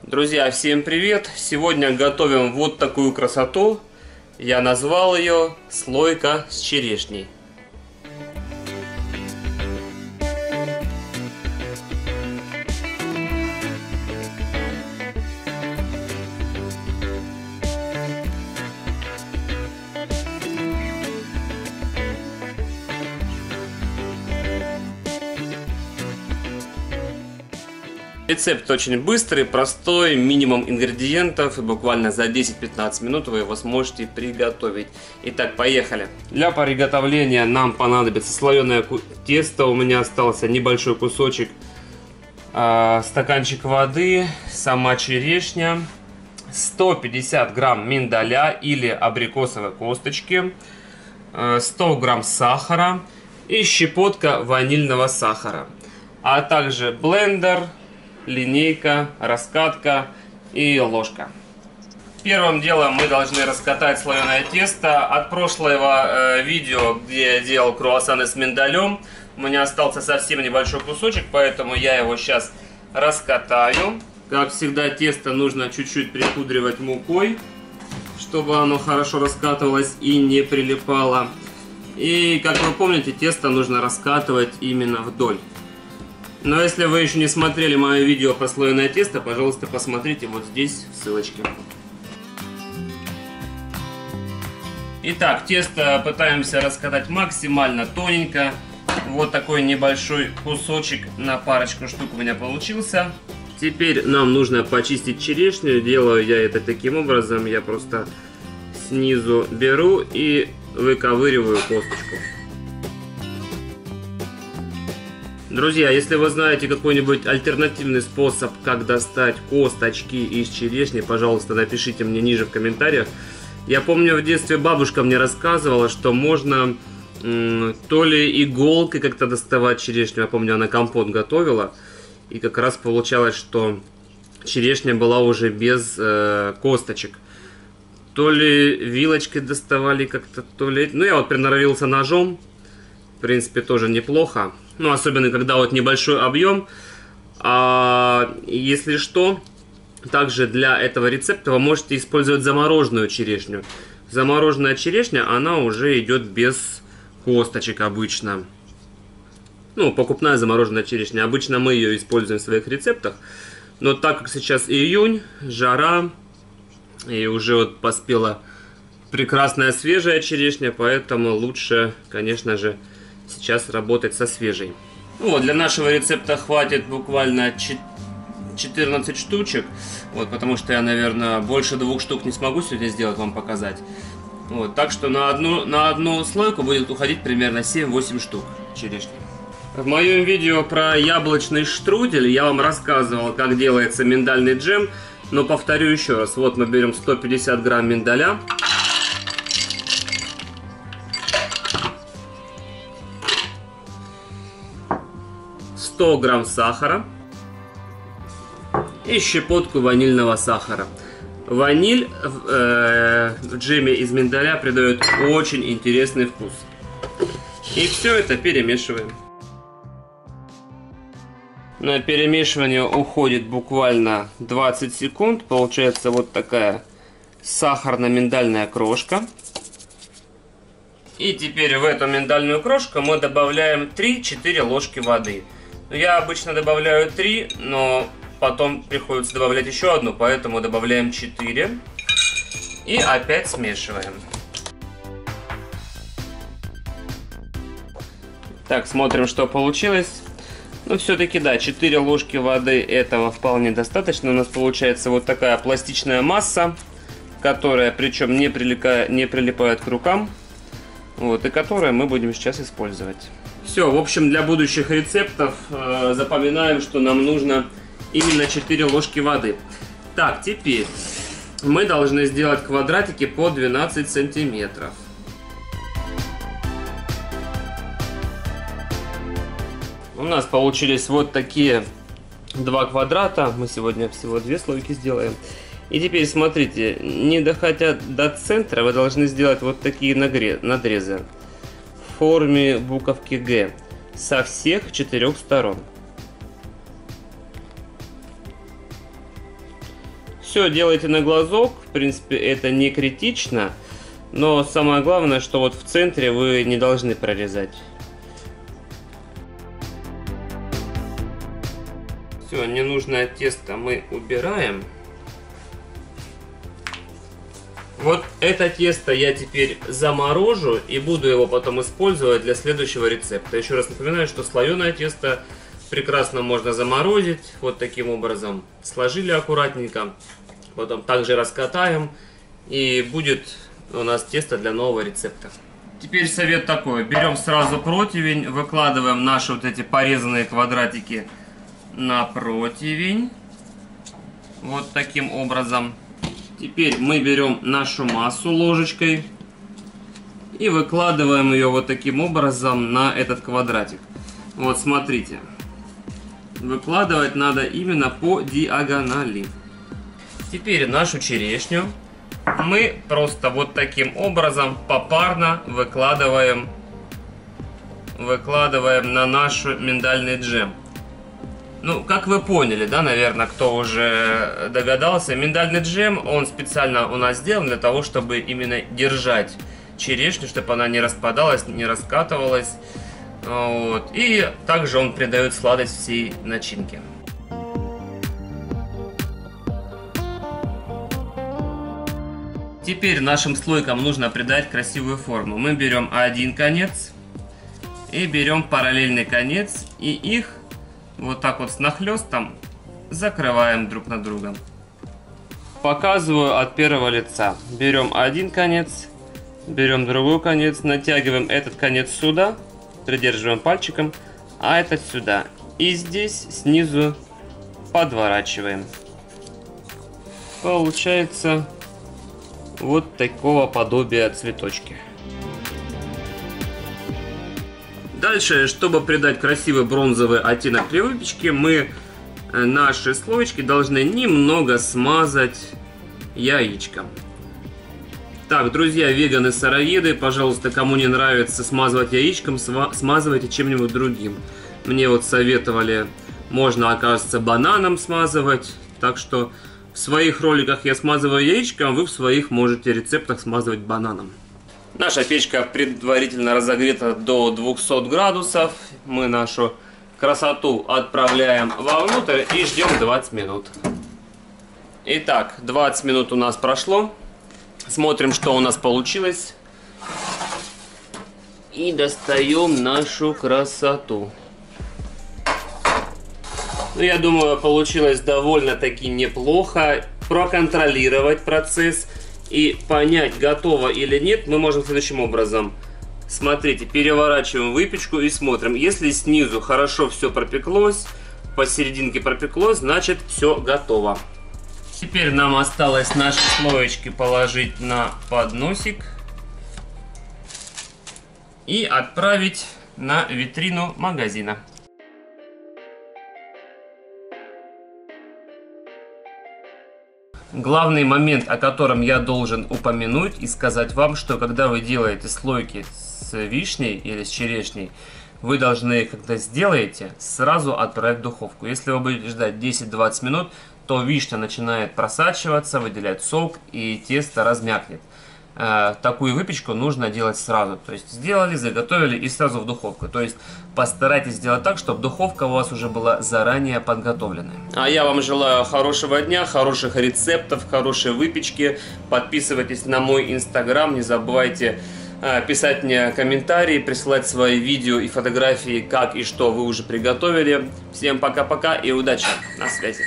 Друзья, всем привет! Сегодня готовим вот такую красоту. Я назвал ее слойка с черешней. Рецепт очень быстрый, простой, минимум ингредиентов, и буквально за 10-15 минут вы его сможете приготовить. Итак, поехали. Для приготовления нам понадобится слоеное тесто. У меня остался небольшой кусочек, стаканчик воды, сама черешня, 150 грамм миндаля или абрикосовой косточки, 100 грамм сахара и щепотка ванильного сахара, а также блендер, линейка, раскатка и ложка. Первым делом мы должны раскатать слоеное тесто. От прошлого видео, где я делал круассаны с миндалем, у меня остался совсем небольшой кусочек, поэтому я его сейчас раскатаю. Как всегда, тесто нужно чуть-чуть припудривать мукой, чтобы оно хорошо раскатывалось и не прилипало. И, как вы помните, тесто нужно раскатывать именно вдоль. Но если вы еще не смотрели мое видео про слоеное тесто, пожалуйста, посмотрите вот здесь в ссылочке. Итак, тесто пытаемся раскатать максимально тоненько. Вот такой небольшой кусочек на парочку штук у меня получился. Теперь нам нужно почистить черешню. Делаю я это таким образом. Я просто снизу беру и выковыриваю косточку. Друзья, если вы знаете какой-нибудь альтернативный способ, как достать косточки из черешни, пожалуйста, напишите мне ниже в комментариях. Я помню, в детстве бабушка мне рассказывала, что можно то ли иголкой как-то доставать черешню. Я помню, она компот готовила, и как раз получалось, что черешня была уже без косточек. То ли вилочкой доставали как-то, то ли... Ну, я вот приноровился ножом. В принципе, тоже неплохо. Ну, особенно, когда вот небольшой объем. Если что, также для этого рецепта вы можете использовать замороженную черешню. Замороженная черешня, она уже идет без косточек обычно. Ну, покупная замороженная черешня. Обычно мы ее используем в своих рецептах. Но так как сейчас июнь, жара, и уже вот поспела прекрасная свежая черешня, поэтому лучше, конечно же, сейчас работать со свежей. Вот, для нашего рецепта хватит буквально 14 штучек. Вот, потому что я, наверное, больше 2 штук не смогу сегодня сделать, вам показать. Вот, так что на одну слойку будет уходить примерно 7-8 штук черешни. В моем видео про яблочный штрудель я вам рассказывал, как делается миндальный джем. Но повторю еще раз. Вот мы берем 150 грамм миндаля. – 100 грамм сахара и щепотку ванильного сахара. Ваниль в джеме из миндаля придает очень интересный вкус. И все это перемешиваем. На перемешивание уходит буквально 20 секунд. Получается вот такая сахарно-миндальная крошка. И теперь в эту миндальную крошку мы добавляем 3-4 ложки воды. Я обычно добавляю 3, но потом приходится добавлять еще одну, поэтому добавляем 4. И опять смешиваем. Так, смотрим, что получилось. Ну, все-таки, да, 4 ложки воды этого вполне достаточно. У нас получается вот такая пластичная масса, которая, причем не прилипает к рукам. Вот, и которую мы будем сейчас использовать. Все, в общем, для будущих рецептов запоминаем, что нам нужно именно 4 ложки воды. Так, теперь мы должны сделать квадратики по 12 сантиметров. У нас получились вот такие 2 квадрата. Мы сегодня всего 2 слойки сделаем. И теперь смотрите, не доходя до центра, вы должны сделать вот такие надрезы в форме буковки Г со всех 4 сторон. Все делайте на глазок, в принципе, это не критично, но самое главное, что вот в центре вы не должны прорезать. Все, ненужное тесто мы убираем. Вот это тесто я теперь заморожу и буду его потом использовать для следующего рецепта. Еще раз напоминаю, что слоеное тесто прекрасно можно заморозить. Вот таким образом сложили аккуратненько. Потом также раскатаем. И будет у нас тесто для нового рецепта. Теперь совет такой. Берем сразу противень. Выкладываем наши вот эти порезанные квадратики на противень. Вот таким образом. Теперь мы берем нашу массу ложечкой и выкладываем ее вот таким образом на этот квадратик. Вот смотрите. Выкладывать надо именно по диагонали. Теперь нашу черешню мы просто вот таким образом попарно выкладываем на наш миндальный джем. Ну, как вы поняли, да, наверное, кто уже догадался, миндальный джем, он специально у нас сделан для того, чтобы именно держать черешню, чтобы она не распадалась, не раскатывалась. Вот. И также он придает сладость всей начинке. Теперь нашим слойкам нужно придать красивую форму. Мы берем один конец и берем параллельный конец, и их вот так вот с нахлестом закрываем друг над другом. Показываю от первого лица. Берем один конец, берем другой конец, натягиваем этот конец сюда, придерживаем пальчиком, а этот сюда. И здесь снизу подворачиваем. Получается вот такого подобия цветочки. Дальше, чтобы придать красивый бронзовый оттенок при выпечке, мы наши слоечки должны немного смазать яичком. Так, друзья, веганы-сыроеды, пожалуйста, кому не нравится смазывать яичком, смазывайте чем-нибудь другим. Мне вот советовали, можно, оказывается, бананом смазывать. Так что в своих роликах я смазываю яичком, вы в своих можете рецептах смазывать бананом. Наша печка предварительно разогрета до 200 градусов. Мы нашу красоту отправляем вовнутрь и ждем 20 минут. Итак, 20 минут у нас прошло. Смотрим, что у нас получилось. И достаем нашу красоту. Ну, я думаю, получилось довольно-таки неплохо. Проконтролировать процесс и понять, готово или нет, мы можем следующим образом. Смотрите, переворачиваем выпечку и смотрим. Если снизу хорошо все пропеклось, посерединке пропеклось, значит все готово. Теперь нам осталось наши слоечки положить на подносик и отправить на витрину магазина. Главный момент, о котором я должен упомянуть и сказать вам, что когда вы делаете слойки с вишней или с черешней, вы должны, когда сделаете, сразу отправить в духовку. Если вы будете ждать 10-20 минут, то вишня начинает просачиваться, выделять сок, и тесто размякнет. Такую выпечку нужно делать сразу. То есть сделали, заготовили и сразу в духовку. То есть постарайтесь сделать так, чтобы духовка у вас уже была заранее подготовленная. А я вам желаю хорошего дня, хороших рецептов, хорошей выпечки. Подписывайтесь на мой инстаграм, не забывайте писать мне комментарии, присылать свои видео и фотографии, как и что вы уже приготовили. Всем пока-пока и удачи, на связи.